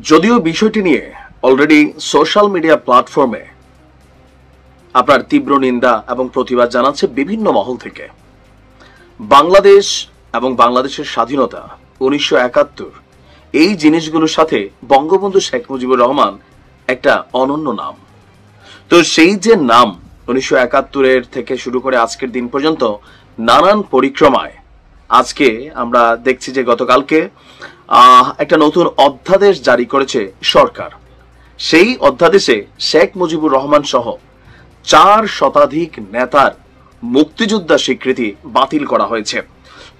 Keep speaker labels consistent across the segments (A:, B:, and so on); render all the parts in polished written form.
A: যদিও বিষয়টি নিয়ে অলরেডি সোশ্যাল মিডিয়া প্ল্যাটফর্মে আপনার তীব্র নিন্দা এবং প্রতিবাদ জানাচ্ছে বিভিন্ন মহল থেকে। বাংলাদেশ এবং বাংলাদেশের স্বাধীনতা 1971 এই জিনিসগুলোর সাথে বঙ্গবন্ধু শেখ মুজিবুর রহমান একটা অনন্য নাম। তো সেই যে নাম 1971 থেকে শুরু করে আজকের দিন পর্যন্ত নানান পরিক্রমায় আজকে আমরা দেখছি যে গতকালকে একটা নতুন অধ্যাদেশ জারি করেছে সরকার। সেই অধ্যাদেশে শেখ মুজিবুর রহমান সহ 4 শতাধিক নেতার মুক্তিযোদ্ধা স্বীকৃতি বাতিল করা হয়েছে।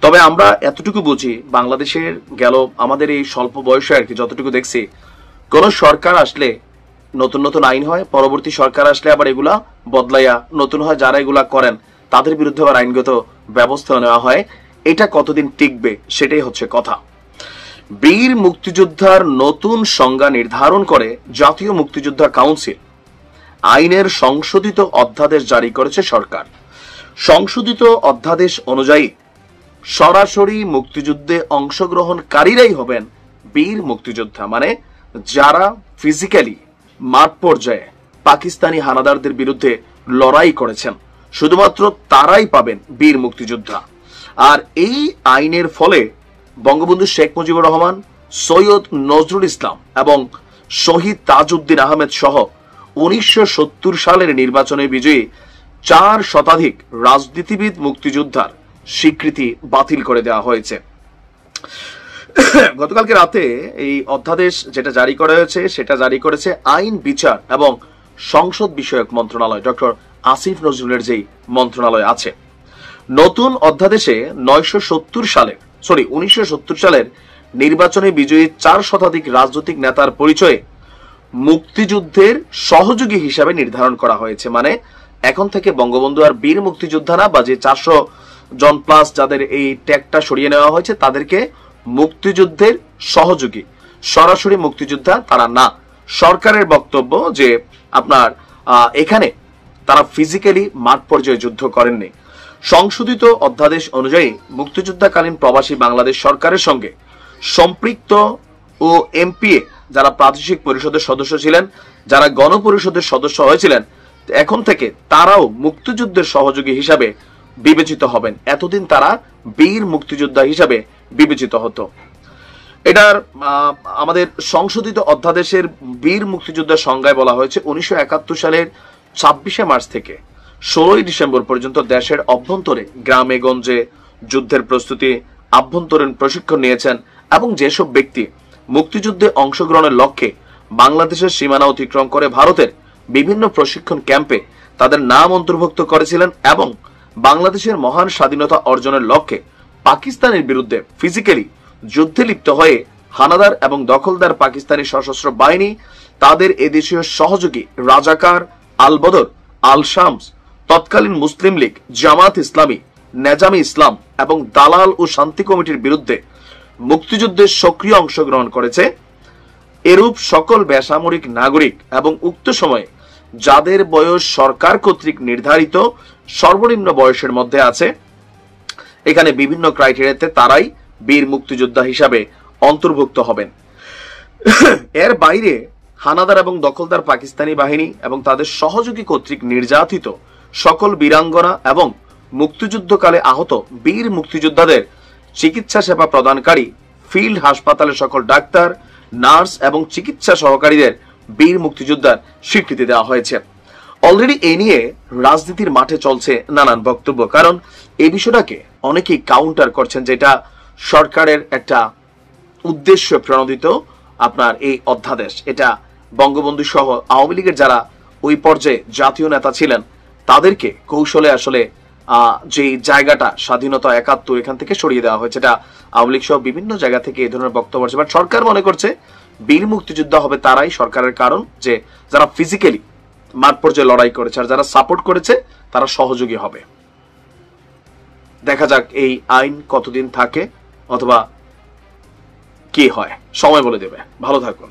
A: তবে আমরা এতটুকু বুঝি, বাংলাদেশের গেল আমাদের এই স্বল্প বয়সে আর কি যতটুকু দেখছি, কোন সরকার আসলে নতুন নতুন আইন হয়, পরবর্তী সরকার আসলে আবার এগুলা বদলাইয়া নতুন হয়, যারা এগুলা করেন তাদের বিরুদ্ধে আবার আইনগত ব্যবস্থা নেওয়া হয়। এটা কতদিন টিকবে সেটাই হচ্ছে কথা। বীর মুক্তিযোদ্ধার নতুন সংজ্ঞা নির্ধারণ করে জাতীয় মুক্তিযোদ্ধা কাউন্সিল আইনের সংশোধিত অধ্যাদেশ জারি করেছে সরকার। সংশোধিত অধ্যাদেশ অনুযায়ী সরাসরি মুক্তিযুদ্ধে অংশগ্রহণকারীরাই হবেন বীর মুক্তিযোদ্ধা, মানে যারা ফিজিক্যালি মাঠ পর্যায়ে পাকিস্তানি হানাদারদের বিরুদ্ধে লড়াই করেছেন, শুধুমাত্র তারাই পাবেন বীর মুক্তিযোদ্ধা। আর এই আইনের ফলে বঙ্গবন্ধু শেখ মুজিবুর রহমান, সৈয়দ নজরুল ইসলাম এবং শহীদ তাজউদ্দিন আহমেদ সহ 1970 সালের নির্বাচনে বিজয়ী 4 শতাধিক রাজনীতিবিদ মুক্তিযোদ্ধার স্বীকৃতি বাতিল করে দেওয়া হয়েছে। গতকালকে রাতে এই অধ্যাদেশ যেটা জারি করা হয়েছে সেটা জারি করেছে আইন, বিচার এবং সংসদ বিষয়ক মন্ত্রণালয়, ডক্টর আসিফ নজরুলের যেই মন্ত্রণালয় আছে। নতুন অধ্যাদেশে 1970 সালের নির্বাচনে বিজয়ী 4 শতাধিক রাজনৈতিক নেতার পরিচয়ে মুক্তিযুদ্ধের সহযোগী হিসাবে নির্ধারণ করা হয়েছে। মানে এখন থেকে বঙ্গবন্ধু আর বীর মুক্তিযোদ্ধা না, বা যে 400 জন প্লাস যাদের এই ট্যাগটা সরিয়ে নেওয়া হয়েছে তাদেরকে মুক্তিযুদ্ধের সহযোগী, সরাসরি মুক্তিযোদ্ধা তারা না। সরকারের বক্তব্য যে আপনার এখানে তারা ফিজিক্যালি মাঠ পর্যায়ে যুদ্ধ করেননি। সংশোধিত অধ্যাদেশ অনুযায়ী মুক্তিযুদ্ধকালীন প্রবাসী বাংলাদেশ সরকারের সঙ্গে সম্পৃক্ত ও এমপিএ যারা প্রাদেশিক পরিষদের সদস্য ছিলেন, যারা গণপরিষদের সদস্য হয়েছিলেন, এখন থেকে তারাও মুক্তিযুদ্ধের সহযোগী হিসাবে বিবেচিত হবেন। এতদিন তারা বীর মুক্তিযোদ্ধা হিসাবে বিবেচিত হতো। এটার আমাদের সংশোধিত অধ্যাদেশের বীর মুক্তিযোদ্ধার সংজ্ঞায় বলা হয়েছে 1971 সালের 26শে মার্চ থেকে 16ই ডিসেম্বর পর্যন্ত দেশের অভ্যন্তরে গ্রামে গঞ্জে যুদ্ধের প্রস্তুতি, আভ্যন্তরীণ প্রশিক্ষণ নিয়েছেন এবং যেসব ব্যক্তি মুক্তিযুদ্ধে অংশগ্রহণের লক্ষ্যে বাংলাদেশের সীমানা অতিক্রম করে ভারতের বিভিন্ন প্রশিক্ষণ ক্যাম্পে তাদের নাম অন্তর্ভুক্ত করেছিলেন এবং বাংলাদেশের মহান স্বাধীনতা অর্জনের লক্ষ্যে পাকিস্তানের বিরুদ্ধে ফিজিক্যালি যুদ্ধে লিপ্ত হয়ে হানাদার এবং দখলদার পাকিস্তানি সশস্ত্র বাহিনী, তাদের এদেশীয় সহযোগী রাজাকার, আল বদর, আল শামস, তৎকালীন মুসলিম লীগ, জামাত ইসলামী, নেজামি ইসলাম এবং দালাল ও শান্তি কমিটির বিরুদ্ধে মুক্তিযুদ্ধে সক্রিয় অংশগ্রহণ করেছে। এরূপ সকল বেসামরিক নাগরিক এবং উক্ত সময়ে যাদের বয়স সরকার কর্তৃক নির্ধারিত সর্বনিম্ন বয়সের মধ্যে আছে, এখানে বিভিন্ন ক্রাইটেরিয়াতে তারাই বীর মুক্তিযোদ্ধা হিসাবে অন্তর্ভুক্ত হবেন। এর বাইরে হানাদার এবং দখলদার পাকিস্তানি বাহিনী এবং তাদের সহযোগী কর্তৃক নির্যাতিত সকল বীরাঙ্গনা এবং মুক্তিযুদ্ধকালে আহত বীর মুক্তিযোদ্ধাদের চিকিৎসা সেবা প্রদানকারী ফিল্ড হাসপাতালের সকল ডাক্তার, নার্স এবং চিকিৎসা সহকারীদের বীর মুক্তিযোদ্ধার স্বীকৃতি দেওয়া হয়েছে। অলরেডি এ নিয়ে রাজনীতির মাঠে চলছে নানান বক্তব্য, কারণ এই বিষয়টাকে অনেকেই কাউন্টার করছেন যেটা সরকারের একটা উদ্দেশ্য প্রণোদিত আপনার এই অধ্যাদেশ। এটা বঙ্গবন্ধু সহ আওয়ামী লীগের যারা ওই পর্যায়ে জাতীয় নেতা ছিলেন তাদেরকে কৌশলে আসলে যে জায়গাটা স্বাধীনতা 71 এখান থেকে সরিয়ে দেওয়া হয়েছে। এটা আওয়ামী লীগ সহ বিভিন্ন জায়গা থেকে এই ধরনের বক্তব্য আছে, বাট সরকার মনে করছে বীর মুক্তিযোদ্ধা হবে তারাই সরকারের, কারণ যে যারা ফিজিক্যালি মাঠ পর্যায়ে লড়াই করেছে আর যারা সাপোর্ট করেছে তারা সহযোগী হবে। দেখা যাক এই আইন কতদিন থাকে অথবা কি হয়, সময় বলে দেবে। ভালো থাকুন।